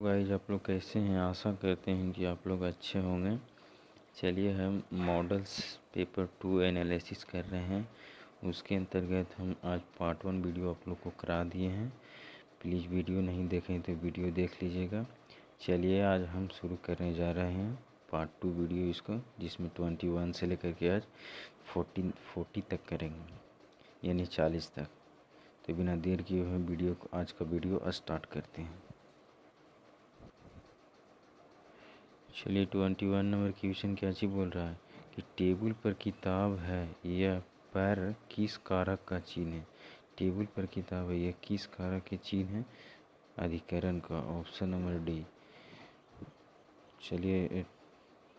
Guys आप लोग कैसे हैं। आशा करते हैं कि आप लोग अच्छे होंगे। चलिए हम मॉडल्स पेपर 2 एनालिसिस कर रहे हैं। उसके अंतर्गत हम आज पार्ट 1 वीडियो आप लोग को करा दिए हैं। प्लीज़ वीडियो नहीं देखें तो वीडियो देख लीजिएगा। चलिए आज हम शुरू करने जा रहे हैं पार्ट 2 वीडियो इसको, जिसमें 21 से लेकर के आज 40 तक करेंगे, यानी 40 तक। तो बिना देर किए हुए वीडियो को आज का वीडियो स्टार्ट करते हैं। चलिए 21 नंबर क्वेश्चन क्या चीज़ बोल रहा है कि टेबल पर किताब है, यह पर किस कारक का चिन्ह है। टेबल पर किताब है, यह किस कारक के चिन्ह है। अधिकरण का, ऑप्शन नंबर डी। चलिए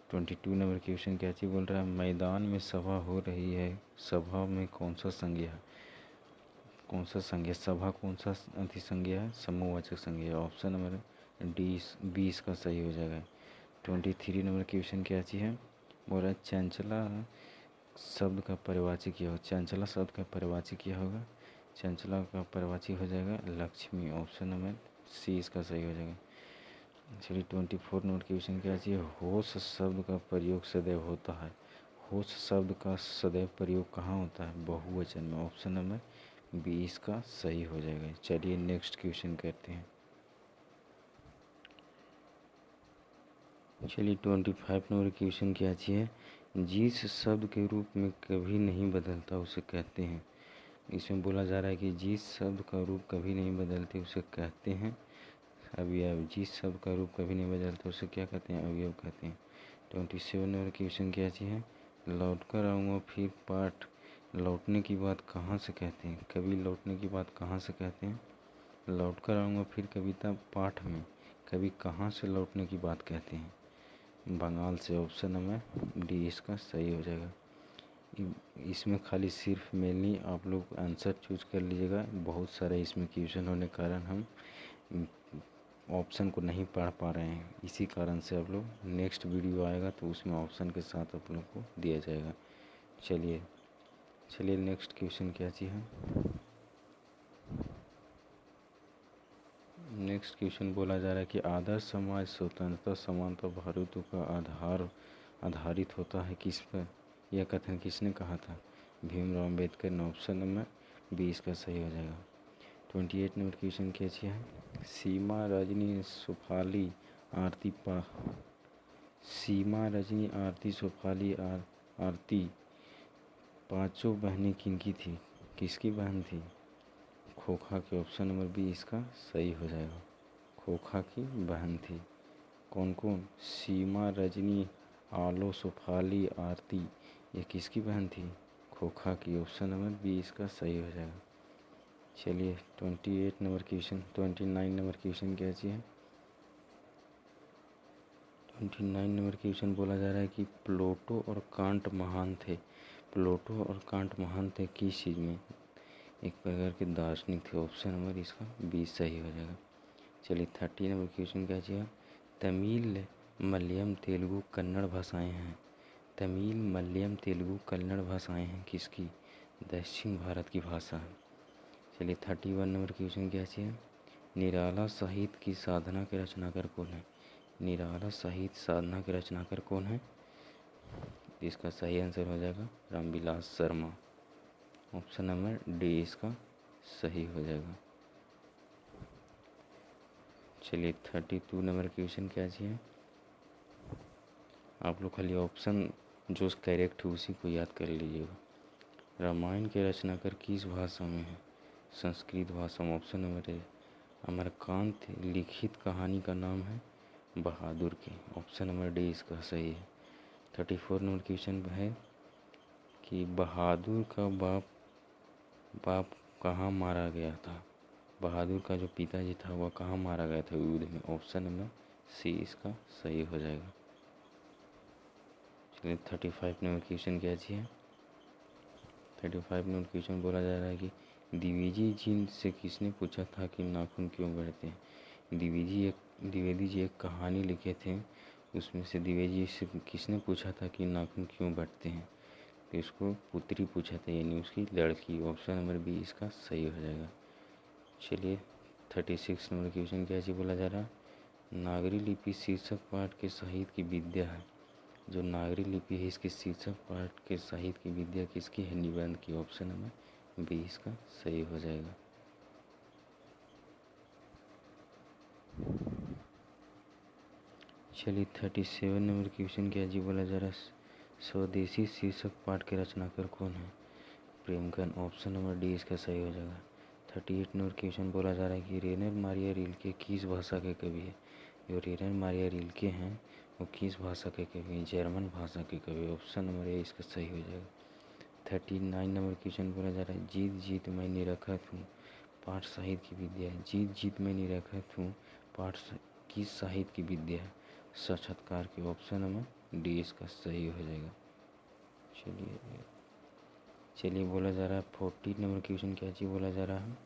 22 नंबर क्वेश्चन क्या चीज़ बोल रहा है। मैदान में सभा हो रही है, सभा में कौन सा संज्ञा है। कौन सा संज्ञा, सभा कौन सा संज्ञा है, समूहवाचक संज्ञा है। ऑप्शन नंबर डी बी इसका सही हो जाएगा। 23 नंबर क्वेश्चन क्या चीज़ है, बोल रहा है चंचला शब्द का परिवाची क्या होगा। चंचला शब्द का परिवाची क्या होगा। चंचला का परिवाची हो जाएगा लक्ष्मी। ऑप्शन नंबर सी इसका सही हो जाएगा। चलिए 24 नंबर क्वेश्चन क्या चाहिए। होश शब्द का प्रयोग सदैव होता है। होश शब्द का सदैव प्रयोग कहाँ होता है, बहुवचन में। ऑप्शन नंबर बी इसका सही हो जाएगा। चलिए नेक्स्ट क्वेश्चन करते हैं। चलिए 25 नंबर क्वेश्चन क्या चाहिए। जिस शब्द के रूप में कभी नहीं बदलता उसे कहते हैं। इसमें बोला जा रहा है कि जिस शब्द का रूप कभी नहीं बदलते उसे कहते हैं अवयव। जिस शब्द का रूप कभी नहीं बदलता उसे क्या कहते हैं, अवयव कहते हैं। 27 नंबर क्वेश्चन क्या चाहिए। लौट कर आऊँगा फिर पाठ लौटने की बात कहाँ से कहते हैं। कभी लौटने की बात कहाँ से कहते हैं। लौट कर आऊँगा फिर कविता पाठ में कभी कहाँ से लौटने की बात कहते हैं, बंगाल से। ऑप्शन नंबर डी इसका सही हो जाएगा। इसमें खाली सिर्फ मेनली आप लोग आंसर चूज कर लीजिएगा। बहुत सारे इसमें क्वेश्चन होने के कारण हम ऑप्शन को नहीं पढ़ पा रहे हैं, इसी कारण से आप लोग नेक्स्ट वीडियो आएगा तो उसमें ऑप्शन के साथ आप लोग को दिया जाएगा। चलिए नेक्स्ट क्वेश्चन क्या चीज़ है। नेक्स्ट क्वेश्चन बोला जा रहा है कि आदर्श समाज स्वतंत्रता समानता भारुत्व का आधारित होता है किस पर। यह कथन किसने कहा था, भीमराव अम्बेडकर ने। ऑप्शन नंबर बी इसका सही हो जाएगा। 28 नंबर क्वेश्चन क्या है। सीमा रजनी सुफाली आरती सीमा रजनी आरती सुफाली आरती पांचों बहनें किनकी थी, किसकी बहन थी, खोखा की। ऑप्शन नंबर बी इसका सही हो जाएगा। खोखा की बहन थी। कौन कौन, सीमा रजनी आलो सुफाली आरती, ये किसकी बहन थी, खोखा की। ऑप्शन नंबर बी इसका सही हो जाएगा। चलिए 28 नंबर क्वेश्चन 29 नंबर क्वेश्चन क्या चाहिए। 29 नंबर क्वेश्चन बोला जा रहा है कि प्लेटो और कांट महान थे। प्लेटो और कांट महान थे किस चीज़ में, एक प्रकार के दार्शनिक थे। ऑप्शन नंबर इसका बी सही हो जाएगा। चलिए 30 नंबर क्वेश्चन क्या चाहिए। तमिल मलयालम तेलुगु कन्नड़ भाषाएं हैं। तमिल मलयालम तेलुगु कन्नड़ भाषाएं हैं किसकी, दक्षिण भारत की भाषा है। चलिए 31 नंबर क्वेश्चन क्या चाहिए। निराला साहित्य की साधना के रचनाकार कौन है। निराला साहित्य साधना के रचनाकार कौन है, इसका सही आंसर हो जाएगा Ramvilas Sharma. Option number D इसका सही हो जाएगा। चलिए 32 नंबर क्वेश्चन क्या चाहिए। आप लोग खाली ऑप्शन जो करेक्ट है उसी को याद कर लीजिएगा। रामायण के रचनाकार किस भाषा में है, संस्कृत भाषा में। Option number A. अमरकांत लिखित कहानी का नाम है बहादुर के। ऑप्शन नंबर डी इसका सही है। 34 नंबर क्वेश्चन है कि बहादुर का बाप कहाँ मारा गया था। बहादुर का जो पिताजी था वह कहाँ मारा गया था युद्ध में। ऑप्शन नंबर सी इसका सही हो जाएगा। चलिए 35 नंबर क्वेश्चन क्या चाहिए। 35 नंबर क्वेश्चन बोला जा रहा है कि द्विवेदी जी से किसने पूछा था कि नाखून क्यों बढ़ते हैं। द्विवेदी जी एक कहानी लिखे थे, उसमें से द्विवेदी जी से किसने पूछा था कि नाखून क्यों बढ़ते हैं, तो इसको पुत्री पूछा था, यानी उसकी लड़की। ऑप्शन नंबर बी इसका सही हो जाएगा। चलिए 36 नंबर क्वेश्चन क्या चीज़ बोला जा रहा है। नागरी लिपि शीर्षक पाठ के साहित्य की विद्या है। जो नागरी लिपि है इसके शीर्षक पाठ के साहित्य की विद्या किसकी है? निबंध की। ऑप्शन नंबर बी इसका सही हो जाएगा। चलिए 37 नंबर क्वेश्चन क्या जी बोला जा रहा है? स्वदेशी शीर्षक पाठ के रचनाकार कौन है? प्रेमचंद। ऑप्शन नंबर डी इसका सही हो जाएगा। 38 नंबर क्वेश्चन बोला जा रहा है कि रेनर मारिया रिल्के किस भाषा के कवि है? जो रेनर मारिया रिल्के हैं वो किस भाषा के कवि हैं? जर्मन भाषा के कवि। ऑप्शन नंबर ए इसका सही हो जाएगा। 39 नंबर क्वेश्चन बोला जा रहा है जीत जीत मैं निरखत हूँ पाठ साहित्य की विद्या है। जीत जीत मैं निरखत हूँ पाठ किस साहित्य की विद्या है? साक्षात्कार की। ऑप्शन नंबर डी इसका सही हो जाएगा। चलिए बोला जा रहा है 40 नंबर क्वेश्चन क्या चीज़ बोला जा रहा है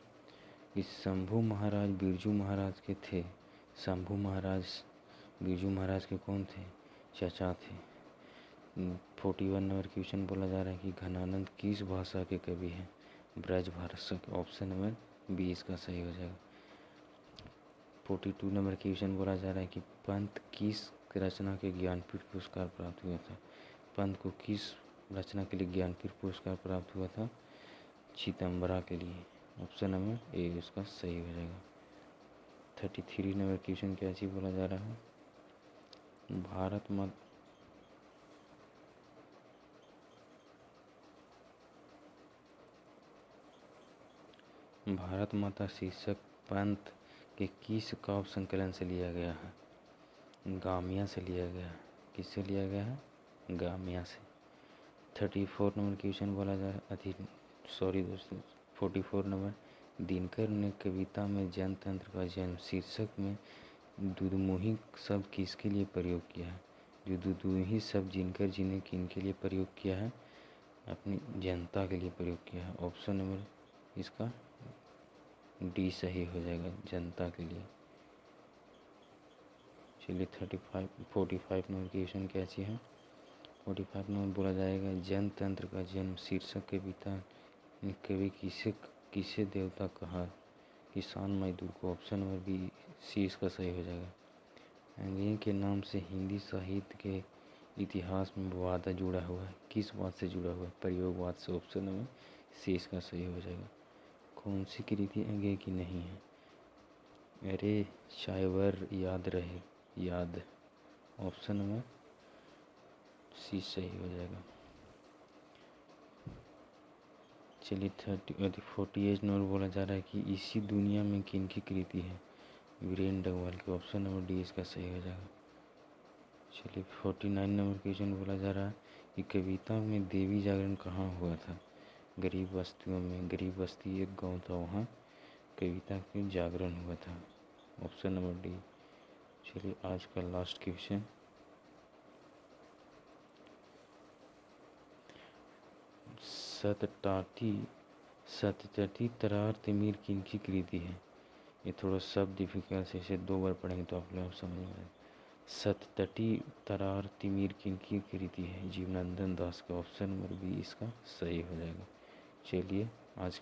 कि शंभू महाराज बिरजू महाराज के थे। शंभू महाराज बिरजू महाराज के कौन थे? चाचा थे। 41 नंबर क्वेश्चन बोला जा रहा है कि घनानंद किस भाषा के कवि हैं? ब्रज भाषा के। ऑप्शन नंबर बी इसका सही हो जाएगा। 42 नंबर क्वेश्चन बोला जा रहा है कि पंत किस रचना के ज्ञानपीठ पुरस्कार प्राप्त हुआ था? पंत को किस रचना के लिए ज्ञानपीठ पुरस्कार प्राप्त हुआ था? चिदम्बरा के लिए। ऑप्शन नंबर ए उसका सही हो जाएगा। 33 नंबर क्वेश्चन क्या चीज़ बोला जा रहा है? भारत माता शीर्षक पंत के किस काव्य संकलन से लिया गया है? गामिया से लिया गया है। किससे लिया गया है? गामिया से। 34 नंबर क्वेश्चन बोला जा रहा है 44 नंबर दिनकर ने कविता में जनतंत्र का जन्म शीर्षक में दुधमुही शब्द किसके लिए प्रयोग किया है? जो दुधमुही शब्द दिनकर जी ने किनके लिए प्रयोग किया है? अपनी जनता के लिए प्रयोग किया है। ऑप्शन नंबर इसका डी सही हो जाएगा, जनता के लिए। चलिए 45 नंबर क्वेश्चन क्या चीज़ है? 45 नंबर बोला जाएगा जनतंत्र का जन्म शीर्षक कविता ने कवि किसे देवता कहा? किसान मजदूर को। ऑप्शन नंबर बी सी इसका सही हो जाएगा। अंग्रेजी के नाम से हिंदी साहित्य के इतिहास में वादा जुड़ा हुआ है। किस बात से जुड़ा हुआ है? प्रयोगवाद से। ऑप्शन नंबर सी इसका सही हो जाएगा। कौन सी कृति अंग्रेजी की नहीं है? अरे शायवर याद रहे याद। ऑप्शन नंबर सी सही हो जाएगा। चलिए 48 नंबर बोला जा रहा है कि इसी दुनिया में किनकी कृति है? वीरेंद्र डगवाल की। ऑप्शन नंबर डी इसका सही हो जाएगा। चलिए 49 नंबर क्वेश्चन बोला जा रहा है कि कविता में देवी जागरण कहाँ हुआ था? गरीब बस्तियों में। गरीब बस्ती एक गांव था, वहाँ कविता के जागरण हुआ था। Option number D. चलिए आज का लास्ट क्वेश्चन सततटी तरार तिमिर किनकी कृति है? ये थोड़ा सब डिफिकल्ट है, इसे 2 बार पढ़ेंगे तो आप लोग समझ में आएगा। सततटी तरार तिमिर किनकी कृति है? जीवनानंद दास का। ऑप्शन नंबर बी इसका सही हो जाएगा। चलिए आज